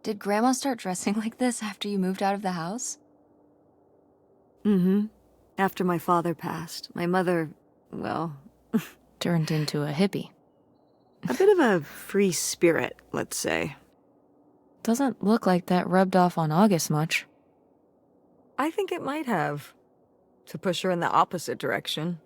Did Grandma start dressing like this after you moved out of the house? Mm-hmm. After my father passed, my mother, well, Turned into a hippie. a bit of a free spirit, let's say. Doesn't look like that rubbed off on August much. I think it might have. To push her in the opposite direction.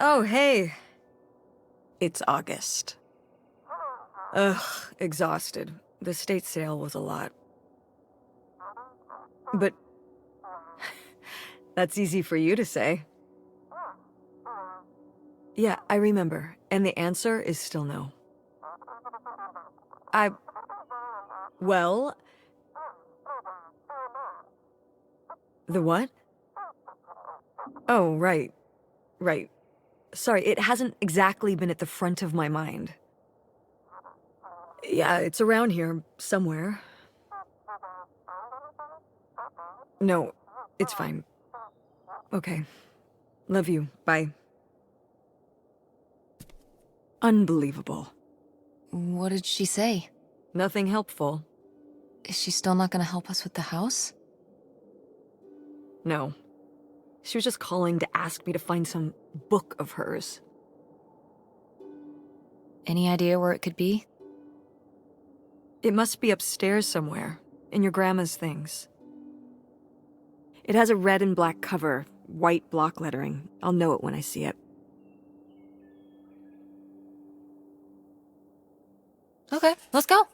Oh, hey. It's August. Ugh, exhausted. The state sale was a lot. But that's easy for you to say. Yeah, I remember. And the answer is still no. Well... The what? Oh, right. Right. Sorry, it hasn't exactly been at the front of my mind. Yeah, it's around here, somewhere. No, it's fine. Okay. Love you. Bye. Unbelievable. What did she say? Nothing helpful. Is she still not gonna help us with the house? No. She was just calling to ask me to find some book of hers. Any idea where it could be? It must be upstairs somewhere, in your grandma's things. It has a red and black cover, white block lettering. I'll know it when I see it. Okay, let's go.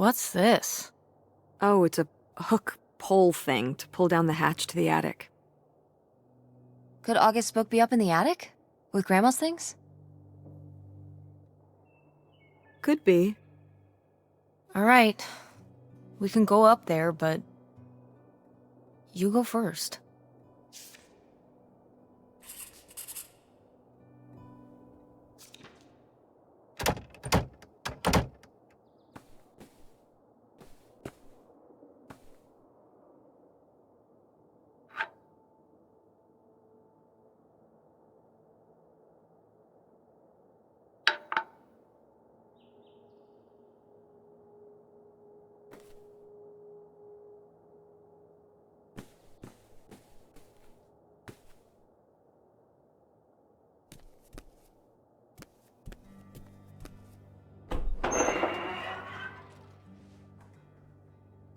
What's this? Oh, it's a hook pole thing to pull down the hatch to the attic. Could August's book be up in the attic? With Grandma's things? Could be. Alright. We can go up there, but... you go first.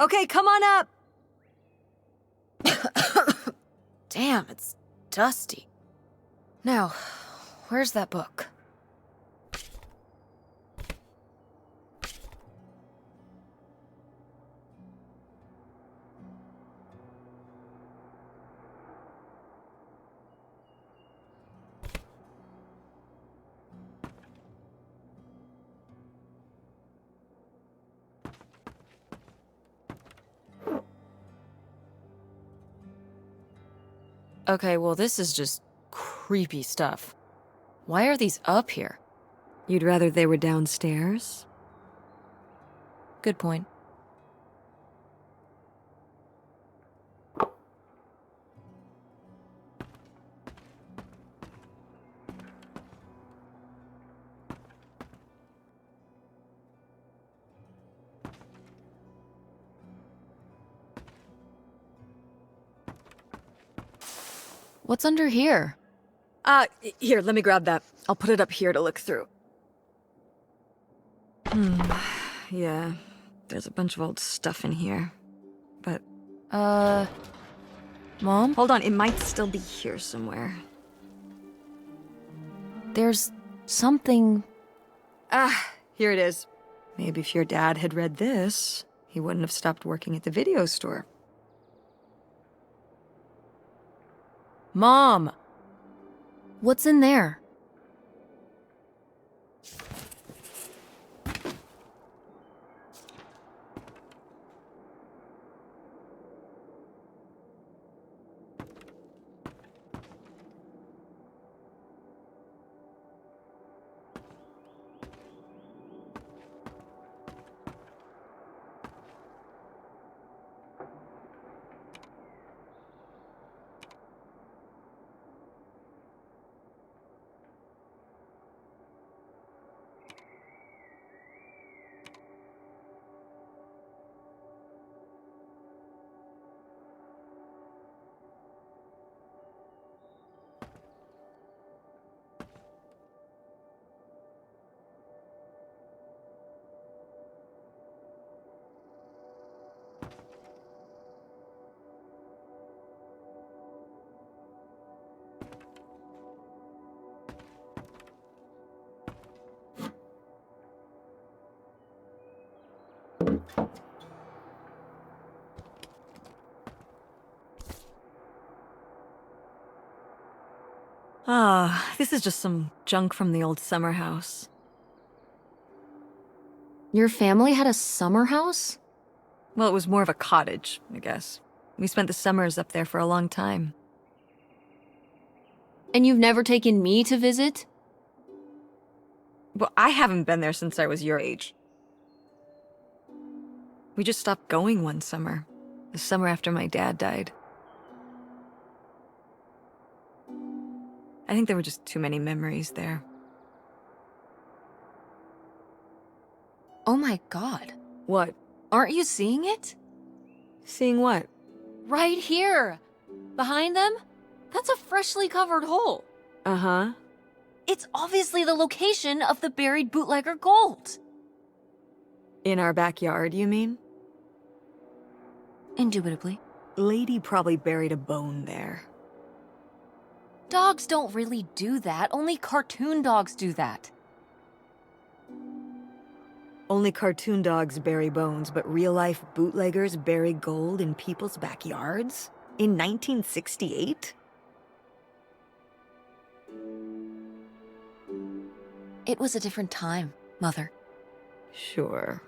Okay, come on up! Damn, it's dusty. Now, where's that book? Okay, well, this is just creepy stuff. Why are these up here? You'd rather they were downstairs? Good point. What's under here? Here, let me grab that. I'll put it up here to look through. Yeah, there's a bunch of old stuff in here. But, Mom? hold on, it might still be here somewhere. There's something... Here it is. Maybe if your dad had read this, he wouldn't have stopped working at the video store. Mom! What's in there? This is just some junk from the old summer house. Your family had a summer house? Well, it was more of a cottage, I guess. We spent the summers up there for a long time. And you've never taken me to visit? Well, I haven't been there since I was your age. We just stopped going one summer. The summer after my dad died. I think there were just too many memories there. Oh my god. What? Aren't you seeing it? Seeing what? Right here! Behind them? That's a freshly covered hole. Uh-huh. It's obviously the location of the buried bootlegger gold. In our backyard, you mean? Indubitably. Lady probably buried a bone there. Dogs don't really do that. Only cartoon dogs do that. Only cartoon dogs bury bones, but real-life bootleggers bury gold in people's backyards? In 1968? It was a different time, Mother. Sure.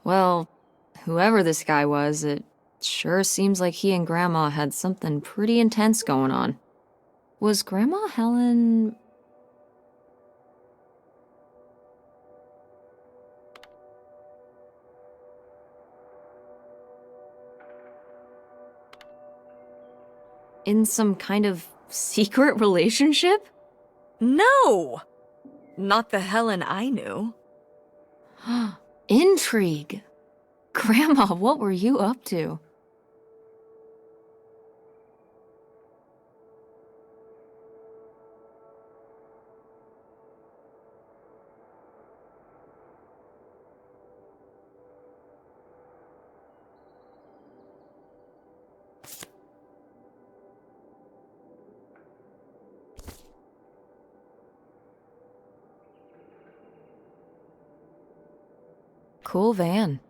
Well, whoever this guy was, it sure seems like he and Grandma had something pretty intense going on. Was Grandma Helen... in some kind of secret relationship? No! Not the Helen I knew. Intrigue. Grandma, what were you up to? Cool van.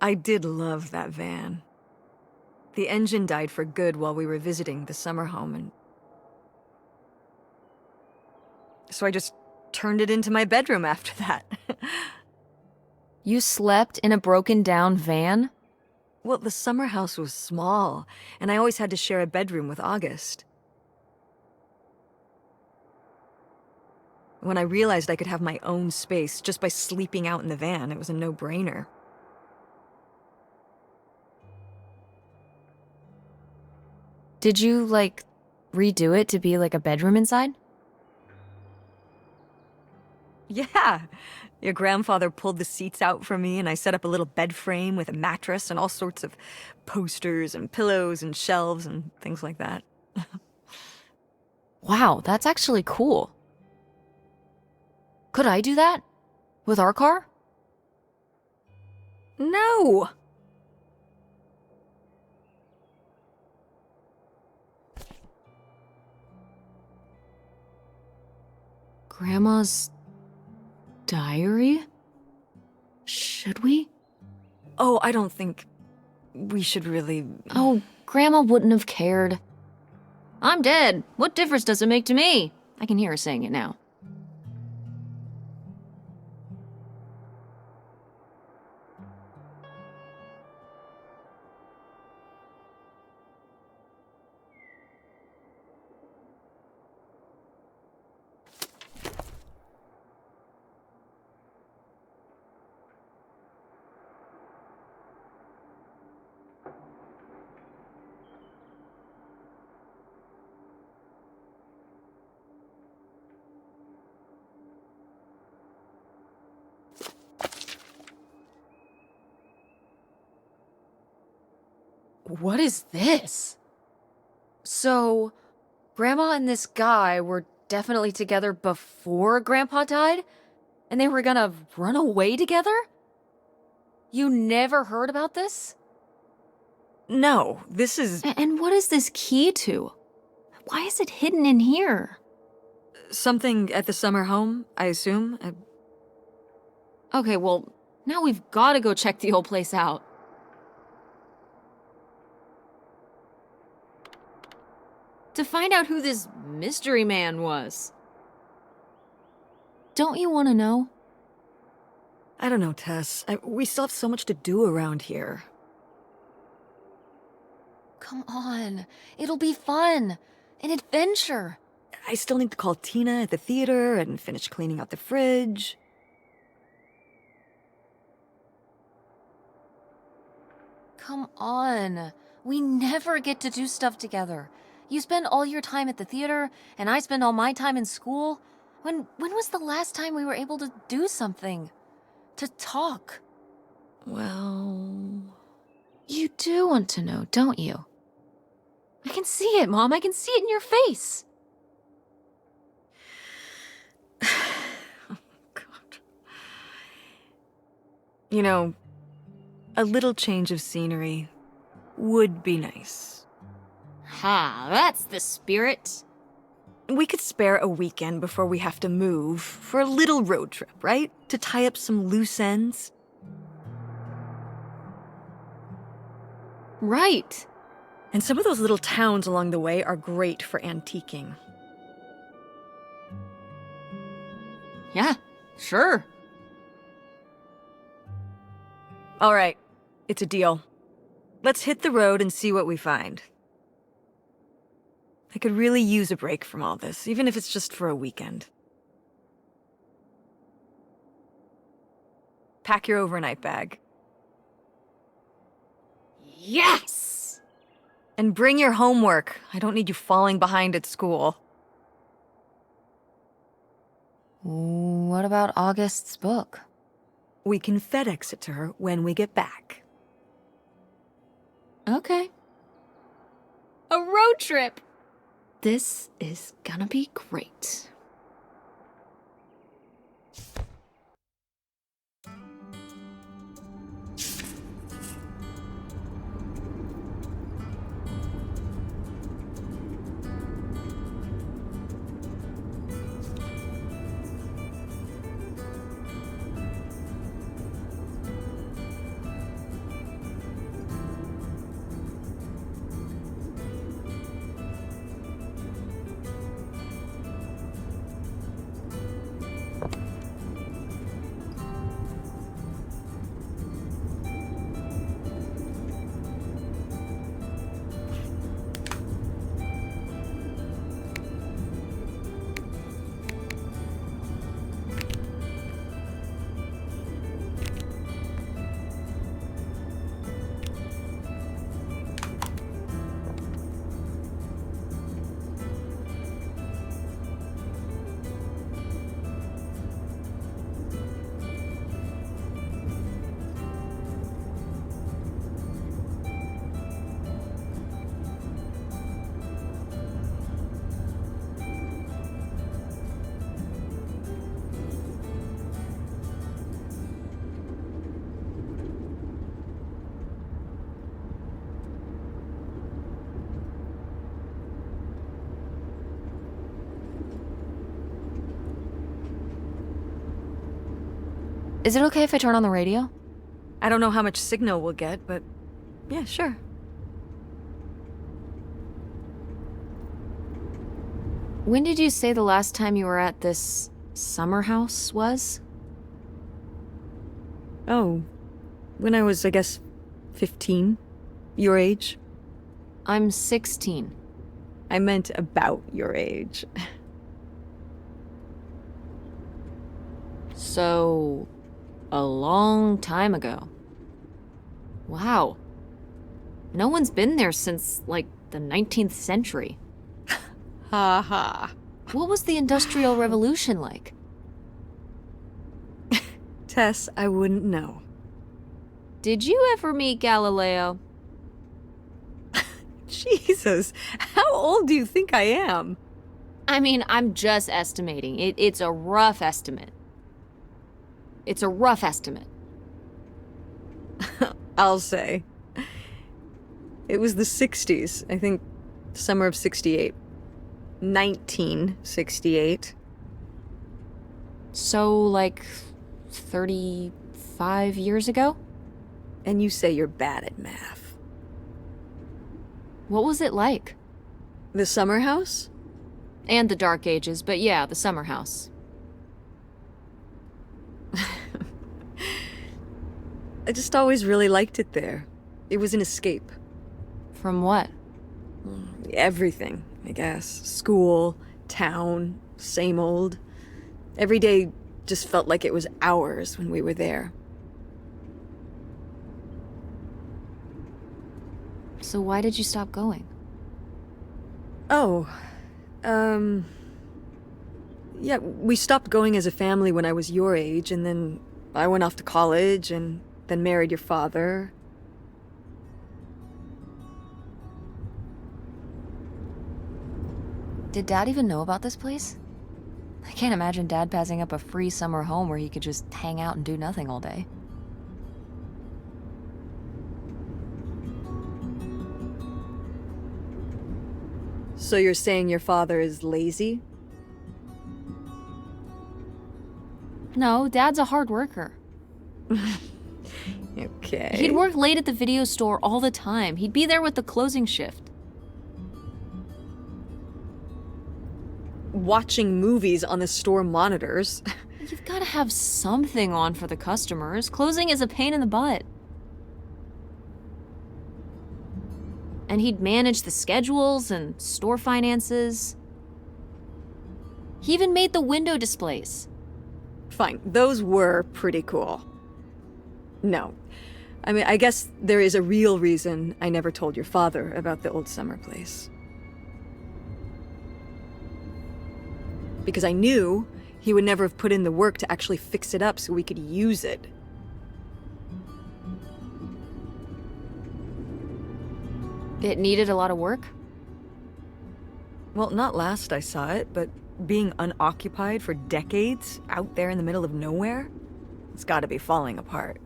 I did love that van. The engine died for good while we were visiting the summer home, and so I just turned it into my bedroom after that. You slept in a broken down van? Well, the summer house was small, and I always had to share a bedroom with August. When I realized I could have my own space just by sleeping out in the van, it was a no-brainer. Did you, like, redo it to be like a bedroom inside? Yeah. Your grandfather pulled the seats out for me, and I set up a little bed frame with a mattress and all sorts of posters and pillows and shelves and things like that. Wow, that's actually cool. Could I do that? With our car? No! Grandma's diary? Should we? Oh, I don't think we should really... Oh, Grandma wouldn't have cared. I'm dead. What difference does it make to me? I can hear her saying it now. What is this? So, Grandma and this guy were definitely together before Grandpa died? And they were gonna run away together? You never heard about this? No, this is... And what is this key to? Why is it hidden in here? something at the summer home, I assume? Okay, well, now we've gotta go check the old place out. To find out who this mystery man was. Don't you want to know? I don't know, Tess. We still have so much to do around here. Come on. It'll be fun. An adventure. I still need to call Tina at the theater and finish cleaning out the fridge. Come on. We never get to do stuff together. You spend all your time at the theater, and I spend all my time in school. When was the last time we were able to do something? To talk? Well... You do want to know, don't you? I can see it, Mom. I can see it in your face. Oh, God. You know, a little change of scenery would be nice. Ha, that's the spirit. We could spare a weekend before we have to move for a little road trip, right? To tie up some loose ends. Right. And some of those little towns along the way are great for antiquing. Yeah, sure. All right, it's a deal. Let's hit the road and see what we find. I could really use a break from all this, even if it's just for a weekend. Pack your overnight bag. Yes! And bring your homework. I don't need you falling behind at school. What about August's book? We can FedEx it to her when we get back. Okay. A road trip! This is gonna be great. Is it okay if I turn on the radio? I don't know how much signal we'll get, but yeah, sure. When did you say the last time you were at this summer house was? Oh, when I was, I guess, 15. Your age? I'm 16. I meant about your age. So, a long time ago. Wow. No one's been there since, like, the 19th century. Ha ha. What was the Industrial Revolution like? Tess, I wouldn't know. Did you ever meet Galileo? Jesus, how old do you think I am? I mean, I'm just estimating. It's a rough estimate. It's a rough estimate. I'll say. It was the 60s, I think summer of 68. 1968. So, like, 35 years ago? And you say you're bad at math. What was it like? The summer house? And the Dark Ages, but yeah, the summer house. I just always really liked it there. It was an escape. From what? Everything, I guess. School, town, same old. Every day just felt like it was hours when we were there. So why did you stop going? Oh, yeah, we stopped going as a family when I was your age, and then I went off to college and then married your father. Did Dad even know about this place? I can't imagine Dad passing up a free summer home where he could just hang out and do nothing all day. So you're saying your father is lazy? No, Dad's a hard worker. Okay. He'd work late at the video store all the time. He'd be there with the closing shift. Watching movies on the store monitors. You've got to have something on for the customers. Closing is a pain in the butt. And he'd manage the schedules and store finances. He even made the window displays. Fine, those were pretty cool. No. I mean, I guess there is a real reason I never told your father about the old summer place. Because I knew he would never have put in the work to actually fix it up so we could use it. It needed a lot of work? Well, not last I saw it, but being unoccupied for decades out there in the middle of nowhere, it's gotta be falling apart.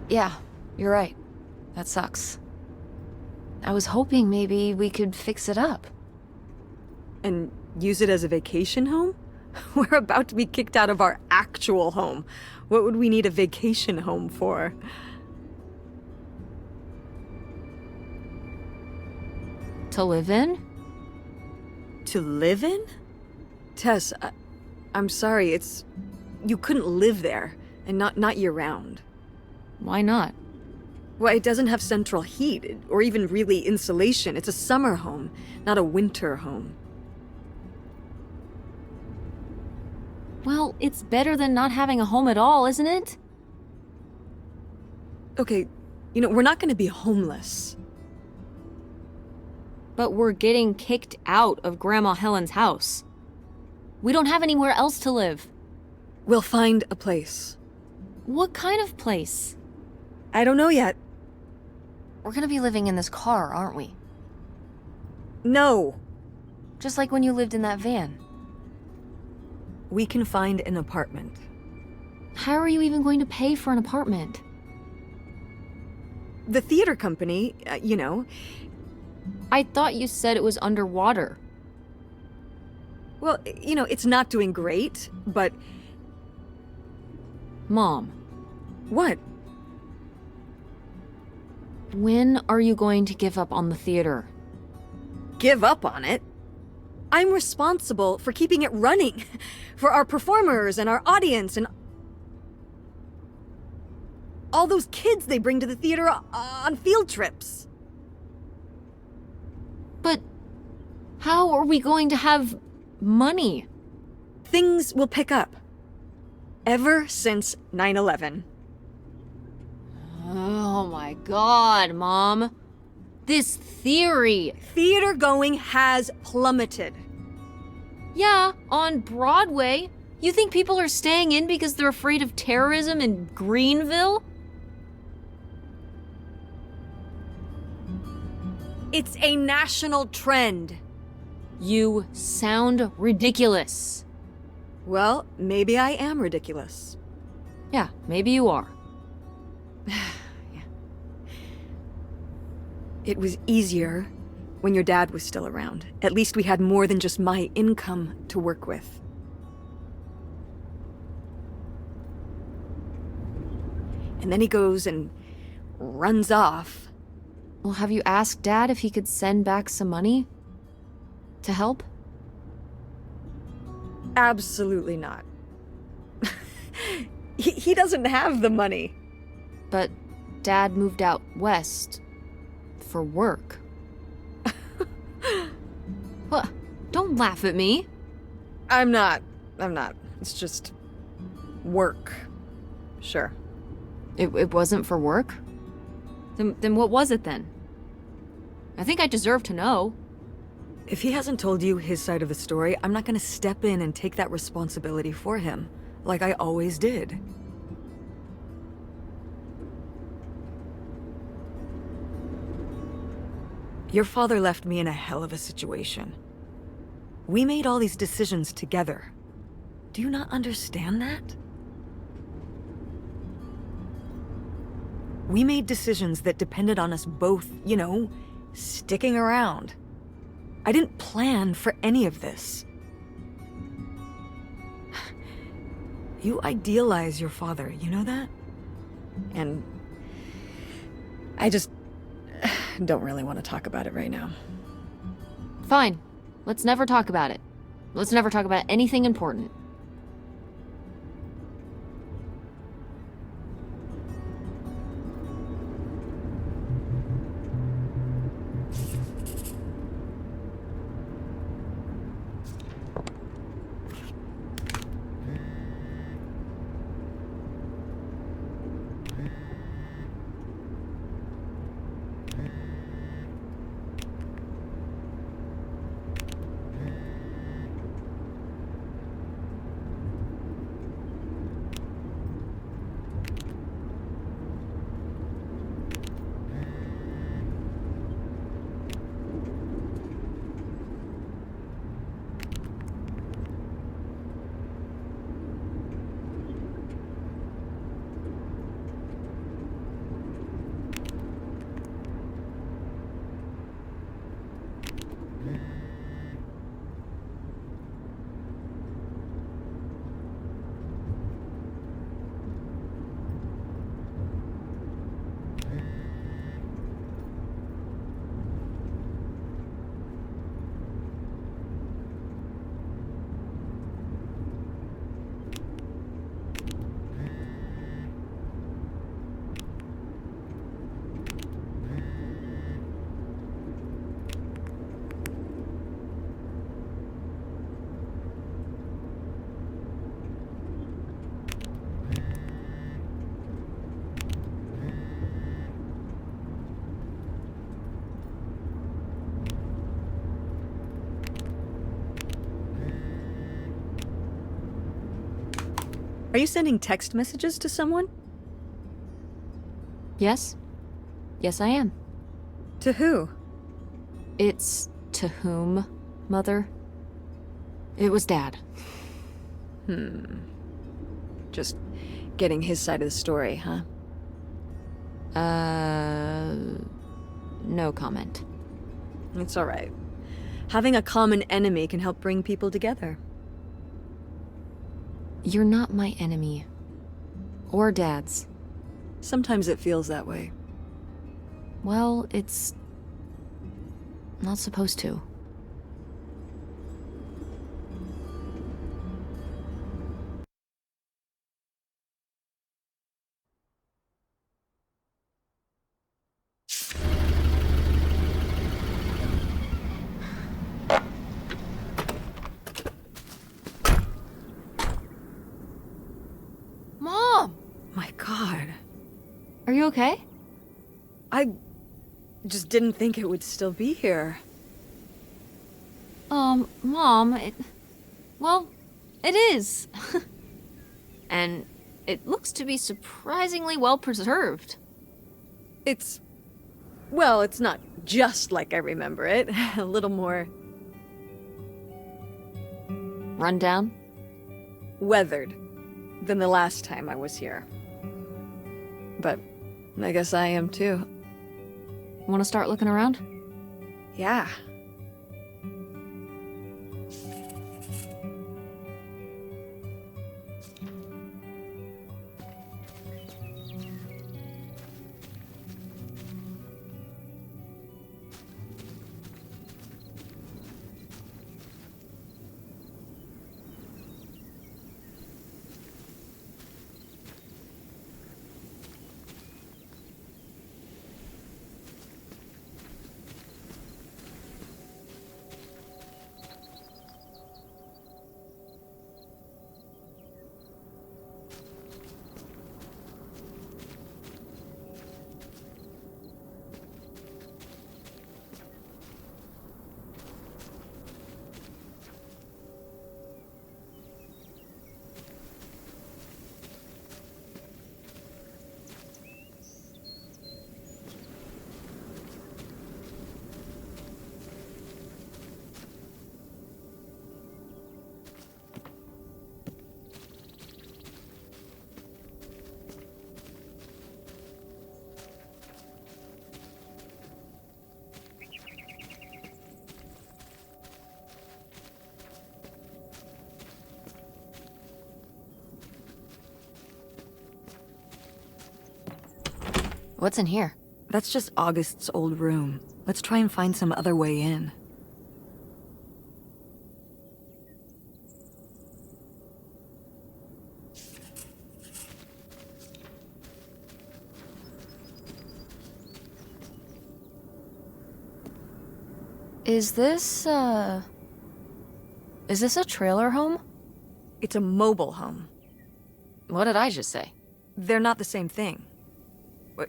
Yeah, you're right. That sucks. I was hoping maybe we could fix it up. And use it as a vacation home? We're about to be kicked out of our actual home. What would we need a vacation home for? To live in? To live in? Tess, I'm sorry, you couldn't live there, and not year-round. Why not? Well, it doesn't have central heat, or even really insulation. It's a summer home, not a winter home. Well, it's better than not having a home at all, isn't it? Okay, we're not gonna be homeless. But we're getting kicked out of Grandma Helen's house. We don't have anywhere else to live. We'll find a place. What kind of place? I don't know yet. We're gonna be living in this car, aren't we? No. Just like when you lived in that van. We can find an apartment. How are you even going to pay for an apartment? The theater company, I thought you said it was underwater. Well, it's not doing great, but... Mom, What? when are you going to give up on the theater? Give up on it? I'm responsible for keeping it running. For our performers and our audience and... all those kids they bring to the theater on field trips. But how are we going to have money? Things will pick up. Ever since 9/11. Oh my god, Mom. This theory. Theater going has plummeted. Yeah, on Broadway. You think people are staying in because they're afraid of terrorism in Greenville? It's a national trend. You sound ridiculous. Well, maybe I am ridiculous. Yeah, maybe you are. It was easier when your dad was still around. At least we had more than just my income to work with. And then he goes and runs off. Well, have you asked Dad if he could send back some money? To help? Absolutely not. He doesn't have the money. But Dad moved out west for work. What? Don't laugh at me. I'm not. It's just work. Sure. It wasn't for work? Then what was it then? I think I deserve to know. If he hasn't told you his side of the story, I'm not gonna step in and take that responsibility for him, like I always did. Your father left me in a hell of a situation. We made all these decisions together. Do you not understand that? We made decisions that depended on us both, sticking around. I didn't plan for any of this. You idealize your father, you know that? And I just don't really want to talk about it right now. Fine. Let's never talk about it. Let's never talk about anything important. Are you sending text messages to someone? Yes? Yes, I am. To who? It's to whom, Mother? It was Dad. Just getting his side of the story, huh? No comment. It's all right. Having a common enemy can help bring people together. You're not my enemy. Or Dad's. Sometimes it feels that way. Well, it's not supposed to. Mom! My God. Are you okay? I just didn't think it would still be here. Mom, well, it is. And it looks to be surprisingly well preserved. Well, it's not just like I remember it. A little more Run down? weathered than the last time I was here. But I guess I am too. Want to start looking around? Yeah. What's in here? That's just August's old room. Let's try and find some other way in. Is this a trailer home? It's a mobile home. What did I just say? They're not the same thing.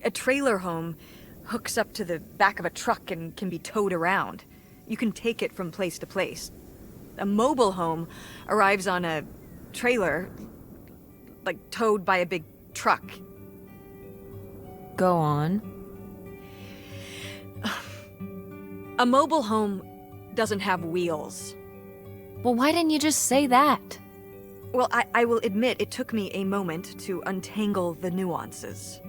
A trailer home hooks up to the back of a truck and can be towed around. You can take it from place to place. A mobile home arrives on a trailer, like towed by a big truck. Go on. A mobile home doesn't have wheels. Well, why didn't you just say that? Well, I will admit it took me a moment to untangle the nuances.